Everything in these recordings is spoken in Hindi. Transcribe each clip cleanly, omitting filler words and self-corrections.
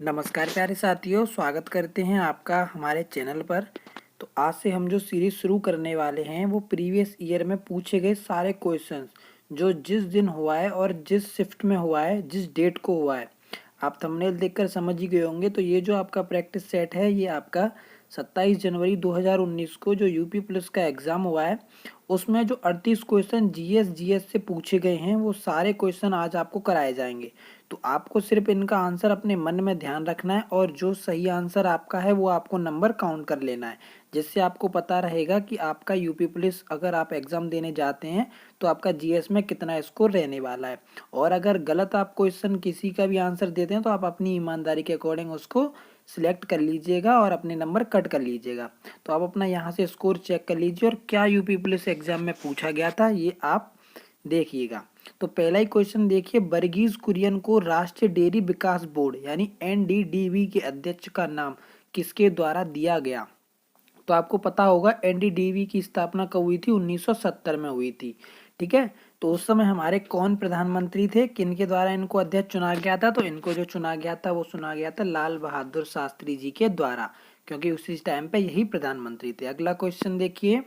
नमस्कार प्यारे साथियों, स्वागत करते हैं आपका हमारे चैनल पर। तो आज से हम जो सीरीज शुरू करने वाले हैं वो प्रीवियस ईयर में पूछे गए सारे क्वेश्चंस जो जिस दिन हुआ है और जिस शिफ्ट में हुआ है, जिस डेट को हुआ है, आप थंबनेल देखकर समझ ही गए होंगे। तो ये जो आपका प्रैक्टिस सेट है ये आपका 27 जनवरी 2019 को जो यूपी पुलिस का एग्ज़ाम हुआ है उसमें जो 38 क्वेश्चन जीएस से पूछे गए हैं वो सारे क्वेश्चन आज आपको कराए जाएंगे। तो आपको सिर्फ इनका आंसर अपने मन में ध्यान रखना है और जो सही आंसर आपका है वो आपको नंबर काउंट कर लेना है, जिससे आपको पता रहेगा कि आपका यूपी पुलिस अगर आप एग्ज़ाम देने जाते हैं तो आपका जीएस में कितना स्कोर रहने वाला है। और अगर गलत आप क्वेश्चन किसी का भी आंसर देते हैं तो आप अपनी ईमानदारी के अकॉर्डिंग उसको सिलेक्ट कर लीजिएगा और अपने नंबर कट कर लीजिएगा। तो आप अपना यहाँ से स्कोर चेक कर लीजिए और क्या यूपी पुलिस एग्जाम में पूछा गया था ये आप देखिएगा। तो पहला ही क्वेश्चन देखिए, वर्गीज कुरियन को राष्ट्रीय डेयरी विकास बोर्ड यानी एनडीडीबी के अध्यक्ष का नाम किसके द्वारा दिया गया। तो आपको पता होगा एनडीडीबी की स्थापना कब हुई थी, 1970 में हुई थी। ठीक है, तो उस समय हमारे कौन प्रधानमंत्री थे, किनके द्वारा इनको अध्यक्ष चुना गया था। तो इनको जो चुना गया था वो चुना गया था लाल बहादुर शास्त्री जी के द्वारा, क्योंकि उसी टाइम पे यही प्रधानमंत्री थे। अगला क्वेश्चन देखिए,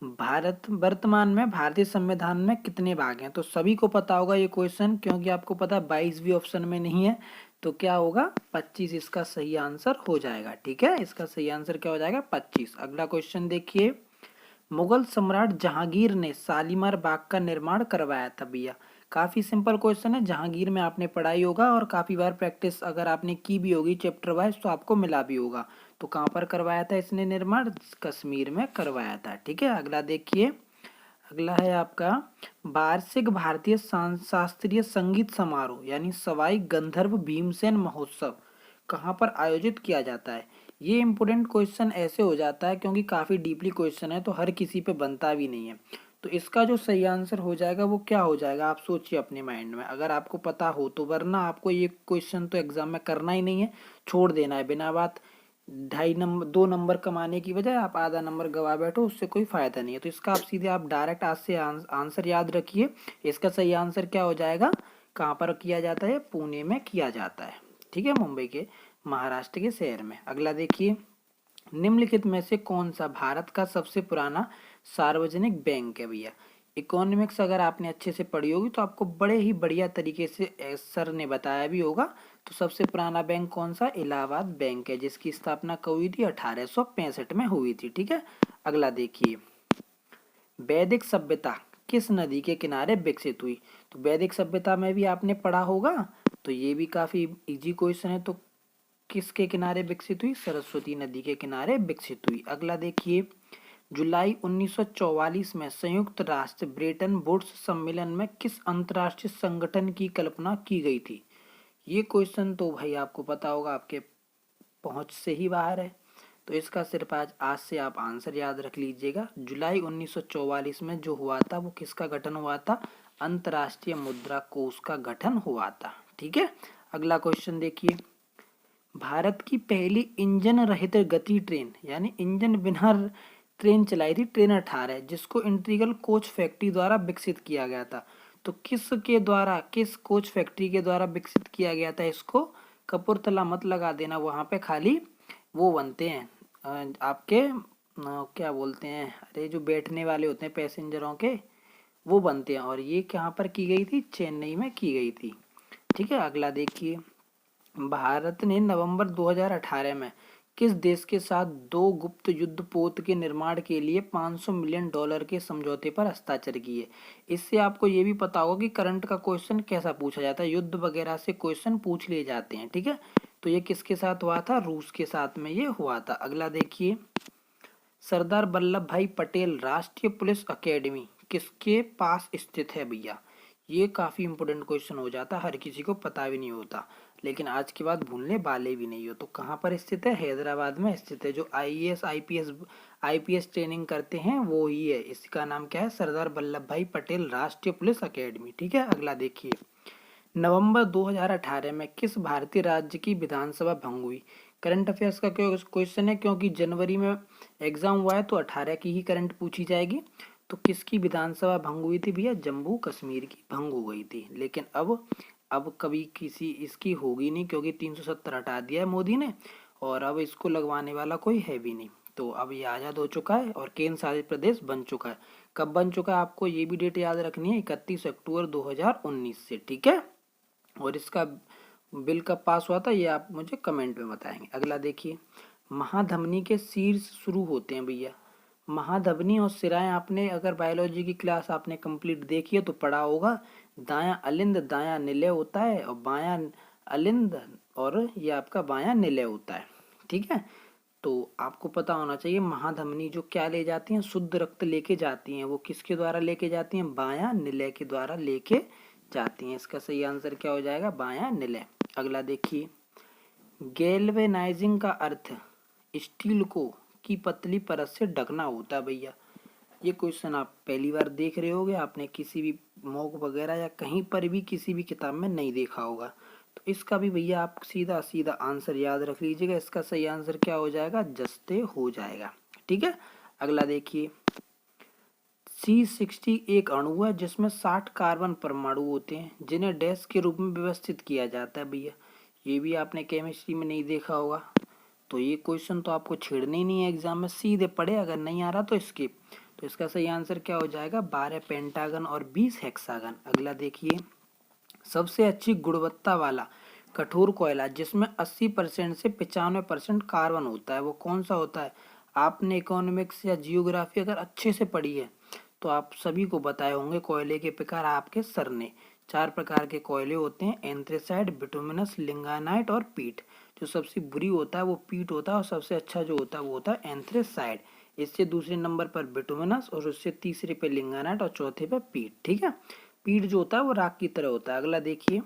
भारत वर्तमान में भारतीय संविधान में कितने भाग हैं। तो सभी को पता होगा ये क्वेश्चन, क्योंकि आपको पता है 22 भी ऑप्शन में नहीं है। तो क्या होगा, 25 इसका सही आंसर हो जाएगा। ठीक है, इसका सही आंसर क्या हो जाएगा, 25। अगला क्वेश्चन देखिए, मुगल सम्राट जहांगीर ने शालीमार बाग का निर्माण करवाया था भैया। काफी सिंपल क्वेश्चन है, जहांगीर में आपने पढ़ाई होगा और काफी बार प्रैक्टिस अगर आपने की भी होगी चैप्टर वाइज तो आपको मिला भी होगा। तो कहाँ पर करवाया था इसने निर्माण, कश्मीर में करवाया था। ठीक है, अगला देखिए, अगला है आपका वार्षिक भारतीय शास्त्रीय संगीत समारोह यानी सवाई गंधर्व भीमसेन महोत्सव कहाँ पर आयोजित किया जाता है। ये इंपोर्टेंट क्वेश्चन ऐसे हो जाता है क्योंकि काफी डीपली क्वेश्चन है तो हर किसी पे बनता भी नहीं है। तो इसका जो सही आंसर हो जाएगा वो क्या हो जाएगा, आप सोचिए अपने माइंड में अगर आपको पता हो तो, वरना आपको ये क्वेश्चन तो एग्जाम में करना ही नहीं है, छोड़ देना है बिना बात। 2.5 नंबर 2 नंबर कमाने की बजाय आप आधा नंबर गवा बैठो, उससे कोई फायदा नहीं है। तो इसका आप सीधे आप डायरेक्ट आज से आंसर याद रखिए। इसका सही आंसर क्या हो जाएगा, कहाँ पर किया जाता है, पुणे में किया जाता है। ठीक है, मुंबई के महाराष्ट्र के शहर में। अगला देखिए, निम्नलिखित में से कौन सा भारत का सबसे पुराना सार्वजनिक बैंक है भैया। इकोनॉमिक्स अगर आपने अच्छे से पढ़ी होगी तो आपको बड़े ही बढ़िया तरीके से सर ने बताया भी होगा। तो सबसे पुराना बैंक कौन सा, इलाहाबाद बैंक है, जिसकी स्थापना कब हुई थी, 1865 में हुई थी। ठीक है, अगला देखिए, वैदिक सभ्यता किस नदी के किनारे विकसित हुई। तो वैदिक सभ्यता में भी आपने पढ़ा होगा, तो ये भी काफी इजी क्वेश्चन है। तो किसके किनारे विकसित हुई, सरस्वती नदी के किनारे विकसित हुई। अगला देखिए, जुलाई 1944 में संयुक्त राष्ट्र ब्रेटन वुड्स सम्मेलन में किस अंतर्राष्ट्रीय संगठन की कल्पना की गई थी। ये क्वेश्चन तो भाई आपको पता होगा, आपके पहुंच से ही बाहर है। तो इसका सिर्फ आज से आप आंसर याद रख लीजिएगा। जुलाई 1944 में जो हुआ था वो किसका गठन हुआ था, अंतर्राष्ट्रीय मुद्रा कोष का गठन हुआ था। ठीक है, अगला क्वेश्चन देखिए, भारत की पहली इंजन रहित गति ट्रेन यानी इंजन बिना ट्रेन चलाई थी ट्रेन 18, जिसको इंटीग्रल कोच फैक्ट्री द्वारा विकसित किया गया था। तो किसके द्वारा, किस कोच फैक्ट्री के द्वारा विकसित किया गया था इसको। कपूरथला मत लगा देना, वहां पे खाली वो बनते हैं आपके क्या बोलते हैं, अरे जो बैठने वाले होते हैं पैसेंजरों के, वो बनते हैं। और ये कहाँ पर की गई थी, चेन्नई में की गई थी। ठीक है, अगला देखिए, भारत ने नवंबर 2018 में किस देश के साथ दो गुप्त युद्ध पोत के निर्माण के लिए $500 मिलियन के समझौते पर हस्ताक्षर किए। इससे आपको ये भी पता होगा कि करंट का क्वेश्चन कैसा पूछा जाता है, युद्ध वगैरह से क्वेश्चन पूछ लिए जाते हैं। ठीक है, तो ये किसके साथ हुआ था, रूस के साथ में ये हुआ था। अगला देखिए, सरदार वल्लभ भाई पटेल राष्ट्रीय पुलिस अकेडमी किसके पास स्थित है भैया। ये काफी इंपोर्टेंट क्वेश्चन हो जाता है, हर किसी को पता भी नहीं होता, लेकिन आज के बाद भूलने वाले भी नहीं हो। तो कहाँ पर स्थित है, हैदराबाद में स्थित है। जो आईएएस आईपीएस ट्रेनिंग करते हैं वो ही है। इसका नाम क्या है, सरदार वल्लभ भाई पटेल राष्ट्रीय पुलिस अकेडमी। ठीक है, अगला देखिए, नवंबर 2018 में किस भारतीय राज्य की विधानसभा भंग हुई। करंट अफेयर्स का क्वेश्चन है, क्योंकि जनवरी में एग्जाम हुआ है तो 18 की ही करंट पूछी जाएगी। तो किसकी विधानसभा भंग हुई थी भैया, जम्मू कश्मीर की भंग हो गई थी। लेकिन अब अब कभी किसी इसकी होगी नहीं, क्योंकि 370 हटा दिया है मोदी ने, और अब इसको लगवाने वाला कोई है भी नहीं। तो अब ये आज़ाद हो चुका है और केंद्र शासित प्रदेश बन चुका है। कब बन चुका है आपको ये भी डेट याद रखनी है, 31 अक्टूबर 2019 से, ठीक है। और इसका बिल कब पास हुआ था ये आप मुझे कमेंट में बताएंगे। अगला देखिए, महाधमनी के शीर्ष शुरू होते हैं भैया। महाधमनी और सिराएं आपने अगर बायोलॉजी की क्लास आपने कंप्लीट देखी है तो पढ़ा होगा। दायां अलिंद दायां निलय होता है, और बायां अलिंद और ये आपका बायां निलय होता है, ठीक है। तो आपको पता होना चाहिए महाधमनी जो क्या ले जाती हैं, शुद्ध रक्त लेके जाती हैं, वो किसके द्वारा लेके जाती हैं, बायां निलय के द्वारा लेके जाती हैं। इसका सही आंसर क्या हो जाएगा, बायां निलय। अगला देखिए, गैल्वेनाइजिंग का अर्थ स्टील को की पतली परत से ढकना होता है भैया। ये क्वेश्चन आप पहली बार देख रहे होगे, आपने किसी भी मॉक वगैरह या कहीं पर भी किसी भी किताब में नहीं देखा होगा। तो इसका भी भैया आप सीधा सीधा आंसर याद रख लीजिएगा। इसका सही आंसर क्या हो जाएगा, जस्ते हो जाएगा, ठीक है। अगला देखिए, C60 एक अणु है जिसमें 60 कार्बन परमाणु होते हैं, जिन्हें डैश के रूप में व्यवस्थित किया जाता है भैया। ये भी आपने केमिस्ट्री में नहीं देखा होगा। तो ये क्वेश्चन तो आपको छेड़ना ही नहीं है एग्जाम में, सीधे पढ़े, अगर नहीं आ रहा तो स्किप। तो इसका सही आंसर क्या हो जाएगा, 12 पेंटागन और 20 हेक्सागन। अगला देखिए, सबसे अच्छी गुणवत्ता वाला कठोर कोयला जिसमें 80% से 95% कार्बन होता है, वो कौन सा होता है। आपने इकोनॉमिक्स या जियोग्राफी अगर अच्छे से पढ़ी है तो आप सभी को बताए होंगे कोयले के प्रकार आपके सर ने। 4 प्रकार के कोयले होते हैं, एंथ्रेसाइट, बिटुमिनस, लिंगानाइट और पीट। जो सबसे बुरी होता है वो पीट होता है, और सबसे अच्छा जो होता है वो होता है एंथ्रेसाइड। इससे दूसरे नंबर पर बिटुमिनस, और उससे तीसरे पे लिंगानाइट, और चौथे पे पीट, ठीक है। पीट जो होता है वो राख की तरह होता है। अगला देखिए,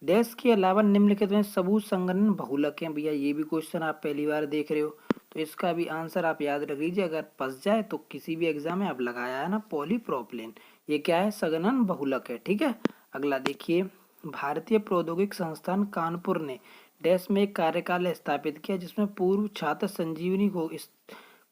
डैश के अलावा निम्नलिखित में सबूत संघनन बहुलक हैं भैया। ये भी क्वेश्चन आप पहली बार देख रहे हो, तो इसका भी आंसर आप याद रख लीजिए। अगर फंस जाए तो किसी भी एग्जाम में आप लगाया है ना पॉलीप्रोपिलीन, ये क्या है, संघनन बहुलक है, ठीक है। अगला देखिए, भारतीय प्रौद्योगिक संस्थान कानपुर ने डैश में एक कार्यकालय स्थापित किया जिसमें पूर्व छात्र संजीवनी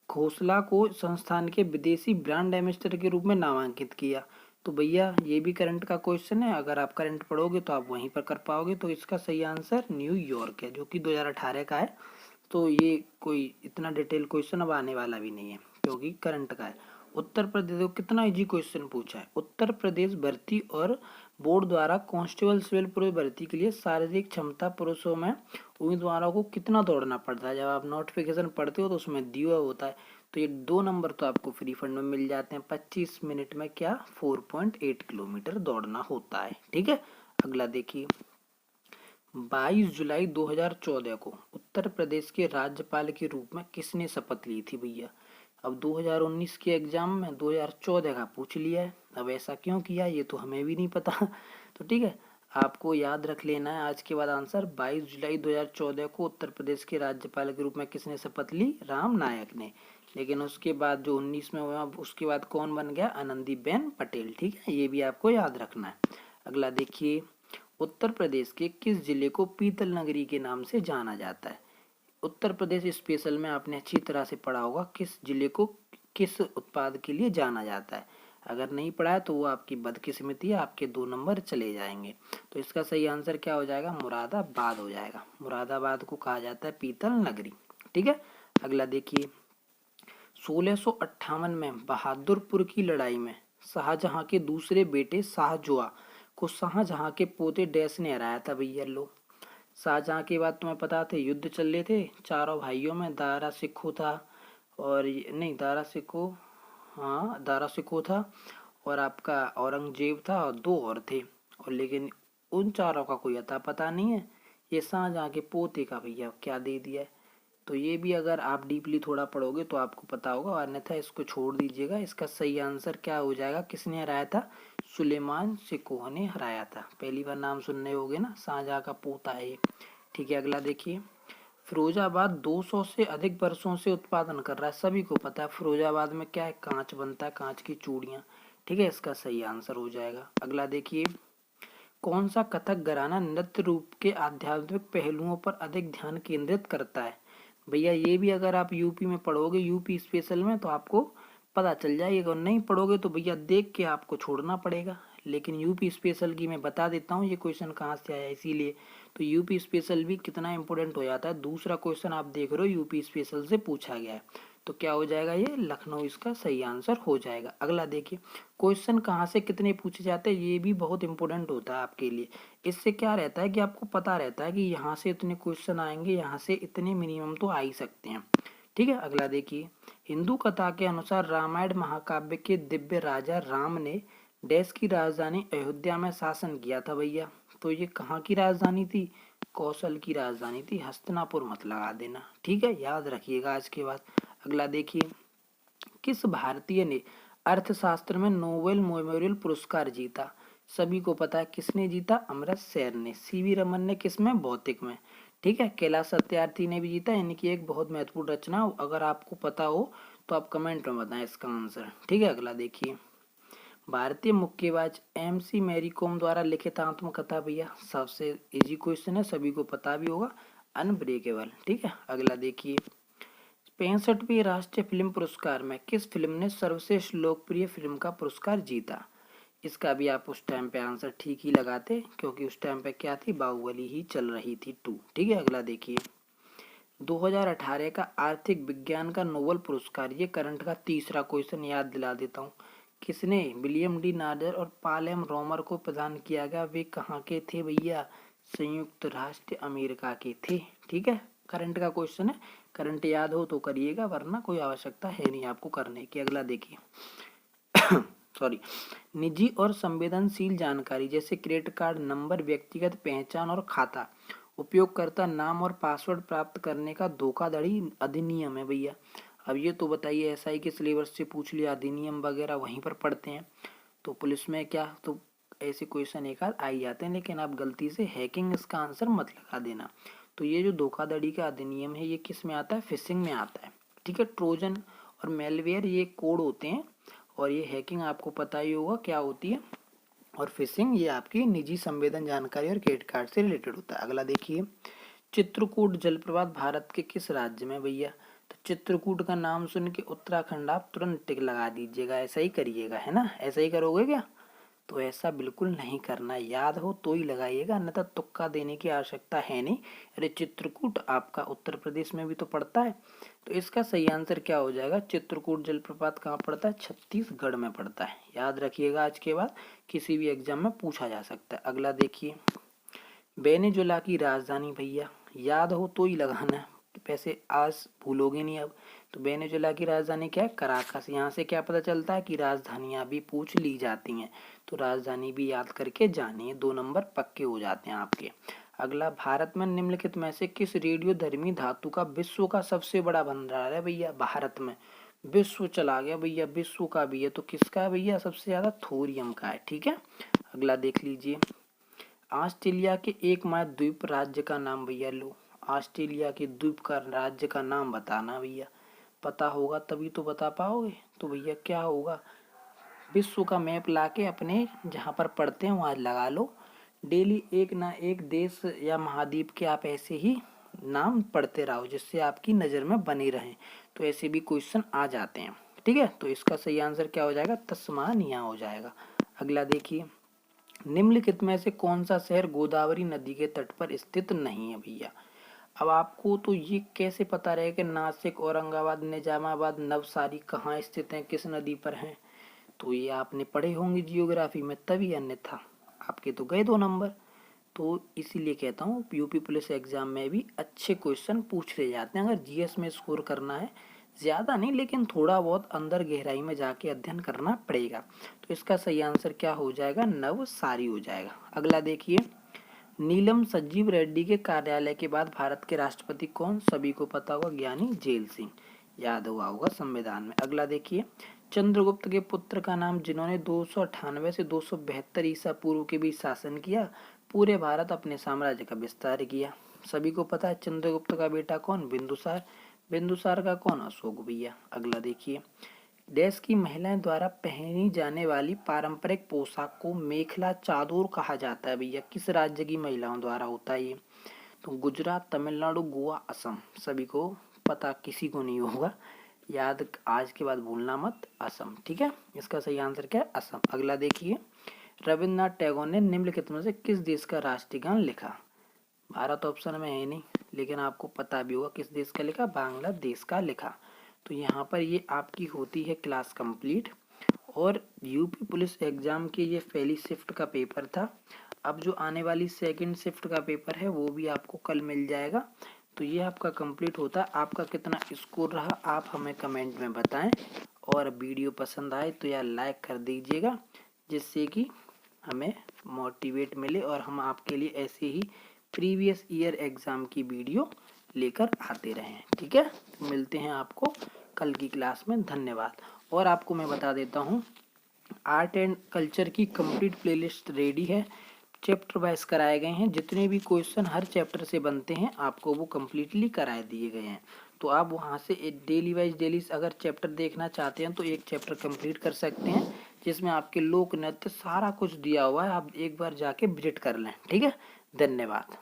खोसला को संस्थान के विदेशी ब्रांड एम्बेसडर के रूप में नामांकित किया। तो भैया ये भी करंट का क्वेश्चन है, अगर आप करंट पढ़ोगे तो आप वहीं पर कर पाओगे। तो इसका सही आंसर न्यूयॉर्क है, जो कि 2018 का है। तो ये कोई इतना डिटेल क्वेश्चन अब आने वाला भी नहीं है, क्योंकि करंट का है। उत्तर प्रदेश को कितना इजी क्वेश्चन पूछा है। उत्तर प्रदेश भर्ती और बोर्ड द्वारा कांस्टेबल सिविल पुलिस भर्ती के लिए शारीरिक क्षमता पुरुषों में उम्मीदवारों को कितना दौड़ना पड़ता है। जब आप नोटिफिकेशन पढ़ते हो तो उसमें दिया होता है। तो ये 2 नंबर तो आपको फ्री फंड में मिल जाते हैं। 25 मिनट में क्या 4.8 किलोमीटर दौड़ना होता है, ठीक है। अगला देखिए, 22 जुलाई 2014 को उत्तर प्रदेश के राज्यपाल के रूप में किसने शपथ ली थी भैया। अब 2019 के एग्जाम में 2014 का पूछ लिया है, अब ऐसा क्यों किया ये तो हमें भी नहीं पता। तो ठीक है, आपको याद रख लेना है आज के बाद आंसर। 22 जुलाई 2014 को उत्तर प्रदेश के राज्यपाल के रूप में किसने शपथ ली, राम नायक ने। लेकिन उसके बाद जो 19 में हुआ उसके बाद कौन बन गया, आनंदीबेन पटेल, ठीक है। ये भी आपको याद रखना है। अगला देखिए, उत्तर प्रदेश के किस जिले को पीतल नगरी के नाम से जाना जाता है। उत्तर प्रदेश स्पेशल में आपने अच्छी तरह से पढ़ा होगा किस जिले को किस उत्पाद के लिए जाना जाता है। अगर नहीं पढ़ा है तो वो आपकी बदकिस्मती है, आपके 2 नंबर चले जाएंगे। तो इसका सही आंसर क्या हो जाएगा, मुरादाबाद हो जाएगा। मुरादाबाद को कहा जाता है पीतल नगरी, ठीक है। अगला देखिए, 1658 में बहादुरपुर की लड़ाई में शाहजहां के दूसरे बेटे शाहजुआ को शाहजहां के पोते डैश ने हराया था भैया। लो, शाहजहां के बाद तुम्हें पता थे युद्ध चल रहे थे चारों भाइयों में, दारा सिक्खो था, और नहीं दारा सिक्खो, हाँ दारा सिक्खो था, और आपका औरंगजेब था, और 2 और थे। और लेकिन उन चारों का कोई अता पता नहीं है। ये शाहजहां के पोते का भैया क्या दे दिया है। तो ये भी अगर आप डीपली थोड़ा पढ़ोगे तो आपको पता होगा, अन्यथा इसको छोड़ दीजिएगा। इसका सही आंसर क्या हो जाएगा, किसने हराया था, सुलेमान सिकोह ने हराया था। पहली बार नाम सुनने होगे ना, शाहजहां का पोता है ये, ठीक है। अगला देखिए, फिरोजाबाद 200 से अधिक वर्षों से उत्पादन कर रहा है, सभी को पता है। फिरोजाबाद में क्या है, कांच बनता है, कांच की चूड़ियाँ, ठीक है। इसका सही आंसर हो जाएगा। अगला देखिए, कौन सा कथक घराना नृत्य रूप के आध्यात्मिक पहलुओं पर अधिक ध्यान केंद्रित करता है। भैया ये भी अगर आप यूपी में पढ़ोगे, यूपी स्पेशल में, तो आपको पता चल जाएगा। अगर नहीं पढ़ोगे तो भैया देख के आपको छोड़ना पड़ेगा। लेकिन यूपी स्पेशल की मैं बता देता हूँ ये क्वेश्चन कहाँ से आया, इसीलिए तो यूपी स्पेशल भी कितना इंपॉर्टेंट हो जाता है। दूसरा क्वेश्चन आप देख रहे हो यूपी स्पेशल से पूछा गया है, तो क्या हो जाएगा, ये लखनऊ इसका सही आंसर हो जाएगा। अगला देखिए, क्वेश्चन कहाँ से कितने पूछे जाते हैं ये भी बहुत इंपॉर्टेंट होता है आपके लिए। इससे क्या रहता है कि आपको पता रहता है कि यहाँ से इतने क्वेश्चन आएंगे, यहाँ से इतने मिनिमम तो आ ही सकते हैं। ठीक है, अगला देखिए, हिंदू कथा के अनुसार रामायण महाकाव्य के दिव्य राजा राम ने देश की राजधानी अयोध्या में शासन किया था भैया। तो ये कहाँ की राजधानी थी, कौशल की राजधानी थी, हस्तिनापुर मत लगा देना। ठीक है, याद रखिएगा आज के बाद। अगला देखिए, किस भारतीय ने अर्थशास्त्र में नोबेल मेमोरियल पुरस्कार जीता। सभी को पता है किसने जीता, अमृत सेन ने। सीवी रमन ने किसमें, भौतिक में। ठीक है, कैलाश सत्यार्थी ने भी जीता, यानी कि एक बहुत महत्वपूर्ण रचना। अगर आपको पता हो तो आप कमेंट में बताएं इसका आंसर। ठीक है, अगला देखिए, भारतीय मुक्केबाज MC मैरी कॉम द्वारा लिखित आत्मकथा भैया, सबसे इजी क्वेश्चन है, सभी को पता भी होगा, अनब्रेकेबल। ठीक है, अगला देखिए, 65वीं राष्ट्रीय फिल्म पुरस्कार में किस फिल्म ने सर्वश्रेष्ठ लोकप्रिय फिल्म का पुरस्कार जीता। इसका भी आप उस टाइम पे आंसर ठीक ही लगाते, क्योंकि उस टाइम पे क्या थी, बाहुबली ही चल रही थी 2। ठीक है, अगला देखिए, 2018 का आर्थिक विज्ञान का नोबेल पुरस्कार, ये करंट का तीसरा क्वेश्चन, याद दिला देता हूँ, किसने, विलियम डी नादर और पॉल एम रोमर को प्रदान किया गया। वे कहाँ के थे भैया, संयुक्त राष्ट्र अमेरिका के थे। ठीक है, करंट का क्वेश्चन है, करंट याद हो तो करिएगा, वरना कोई आवश्यकता है नहीं आपको करने की। अगला देखिए सॉरी, निजी और संवेदनशील जानकारी जैसे क्रेडिट कार्ड नंबर, व्यक्तिगत पहचान और खाता, उपयोगकर्ता नाम और पासवर्ड प्राप्त करने का धोखाधड़ी अधिनियम है भैया। अब ये तो बताइए, SI के सिलेबस से पूछ लिया, अधिनियम वगैरह वहीं पर पढ़ते हैं, तो पुलिस में क्या तो ऐसे क्वेश्चन एक आध आ ही जाते हैं, लेकिन आप गलती से हैकिंग इसका आंसर मत लगा देना। तो ये जो धोखाधड़ी का अधिनियम है, ये किस में आता है, फिशिंग में आता है। ठीक है, ट्रोजन और मेलवेयर ये कोड होते हैं, और ये हैकिंग आपको पता ही होगा क्या होती है, और फिशिंग ये आपकी निजी संवेदन जानकारी और क्रेडिट कार्ड से रिलेटेड होता है। अगला देखिए, चित्रकूट जलप्रपात भारत के किस राज्य में भैया। तो चित्रकूट का नाम सुन के उत्तराखंड आप तुरंत टिक लगा दीजिएगा, ऐसा ही करिएगा, है ना, ऐसा ही करोगे क्या। तो ऐसा बिल्कुल नहीं करना, याद हो तो ही लगाइएगा, अन्यथा तुक्का देने की आवश्यकता है नहीं। अरे चित्रकूट आपका उत्तर प्रदेश में भी तो पड़ता है, तो इसका सही आंसर क्या हो जाएगा, चित्रकूट जलप्रपात कहाँ पड़ता है, छत्तीसगढ़ में पड़ता है। याद रखिएगा, आज के बाद किसी भी एग्जाम में पूछा जा सकता है। अगला देखिए, वेनेजुला की राजधानी भैया, याद हो तो ही लगाना है, वैसे आज भूलोगे नहीं अब। तो वेनेजुला की राजधानी क्या है, कराकस। यहाँ से क्या पता चलता है कि राजधानियाँ भी पूछ ली जाती हैं, तो राजधानी भी याद करके जानी है, 2 नंबर पक्के हो जाते हैं आपके। अगला, भारत में निम्नलिखित में से किस रेडियोधर्मी धातु का विश्व का सबसे बड़ा भंडार है भैया। भारत में विश्व चला गया भैया, विश्व का भी है, तो किसका है भैया, सबसे ज्यादा थोरियम का है। ठीक है, अगला देख लीजिए, ऑस्ट्रेलिया के एकमात्र द्वीप राज्य का नाम भैया, लो, ऑस्ट्रेलिया के द्वीप का राज्य का नाम बताना भैया, पता होगा तभी तो बता पाओगे। तो भैया क्या होगा, विश्व का मैप लाके अपने जहाँ पर पढ़ते हैं वहाँ लगा लो, डेली एक ना एक देश या महाद्वीप के आप ऐसे ही नाम पढ़ते रहो, जिससे आपकी नज़र में बने रहें, तो ऐसे भी क्वेश्चन आ जाते हैं। ठीक है, तो इसका सही आंसर क्या हो जाएगा, तस्मानिया हो जाएगा। अगला देखिए, निम्नलिखित में से कौन सा शहर गोदावरी नदी के तट पर स्थित नहीं है भैया। अब आपको तो ये कैसे पता रहे कि नासिक, औरंगाबाद, निजामाबाद, नवसारी कहाँ स्थित हैं, किस नदी पर हैं। तो ये आपने पढ़े होंगे जियोग्राफी में तभी, अन्यथा आपके तो गए 2 नंबर। तो इसीलिए कहता हूँ यूपी पुलिस एग्जाम में भी अच्छे क्वेश्चन पूछ ले जाते हैं। अगर GS में स्कोर करना है, ज़्यादा नहीं लेकिन थोड़ा बहुत अंदर गहराई में जाके अध्ययन करना पड़ेगा। तो इसका सही आंसर क्या हो जाएगा, नवसारी हो जाएगा। अगला देखिए, नीलम संजीव रेड्डी के कार्यालय के बाद भारत के राष्ट्रपति कौन, सभी को पता होगा, ज्ञानी जेल सिंह, याद हुआ होगा संविधान में। अगला देखिए, चंद्रगुप्त के पुत्र का नाम जिन्होंने 298 से 272 ईसा पूर्व के बीच शासन किया, पूरे भारत अपने साम्राज्य का विस्तार किया। सभी को पता है चंद्रगुप्त का बेटा कौन, बिंदुसार, बिंदुसार का कौन, अशोक भैया। अगला देखिए, देश की महिलाएं द्वारा पहनी जाने वाली पारंपरिक पोशाक को मेखला चादोर कहा जाता है भैया, किस राज्य की महिलाओं द्वारा होता है ये। तो गुजरात, तमिलनाडु, गोवा, असम, सभी को पता, किसी को नहीं होगा याद, आज के बाद भूलना मत, असम। ठीक है, इसका सही आंसर क्या है, असम। अगला देखिए, रविन्द्रनाथ टैगोर ने निम्नलिखित में से किस देश का राष्ट्रीय गान लिखा? भारत ऑप्शन में है नहीं, लेकिन आपको पता भी होगा किस देश का लिखा, बांग्लादेश का लिखा। तो यहाँ पर ये आपकी होती है क्लास कंप्लीट। और यूपी पुलिस एग्जाम के ये पहली शिफ्ट का पेपर था। अब जो आने वाली सेकंड शिफ्ट का पेपर है वो भी आपको कल मिल जाएगा। तो ये आपका कंप्लीट होता है। आपका कितना स्कोर रहा आप हमें कमेंट में बताएं, और वीडियो पसंद आए तो यार लाइक कर दीजिएगा, जिससे कि हमें मोटिवेट मिले और हम आपके लिए ऐसे ही प्रीवियस ईयर एग्ज़ाम की वीडियो लेकर आते रहें। ठीक है, तो मिलते हैं आपको कल की क्लास में। धन्यवाद। और आपको मैं बता देता हूँ, आर्ट एंड कल्चर की कंप्लीट प्लेलिस्ट रेडी है। चैप्टर वाइज कराए गए हैं, जितने भी क्वेश्चन हर चैप्टर से बनते हैं आपको वो कम्प्लीटली कराए दिए गए हैं। तो आप वहाँ से डेली वाइज डेली अगर चैप्टर देखना चाहते हैं तो एक चैप्टर कंप्लीट कर सकते हैं, जिसमें आपके लोक नृत्य सारा कुछ दिया हुआ है। आप एक बार जाके विजिट कर लें। ठीक है, धन्यवाद।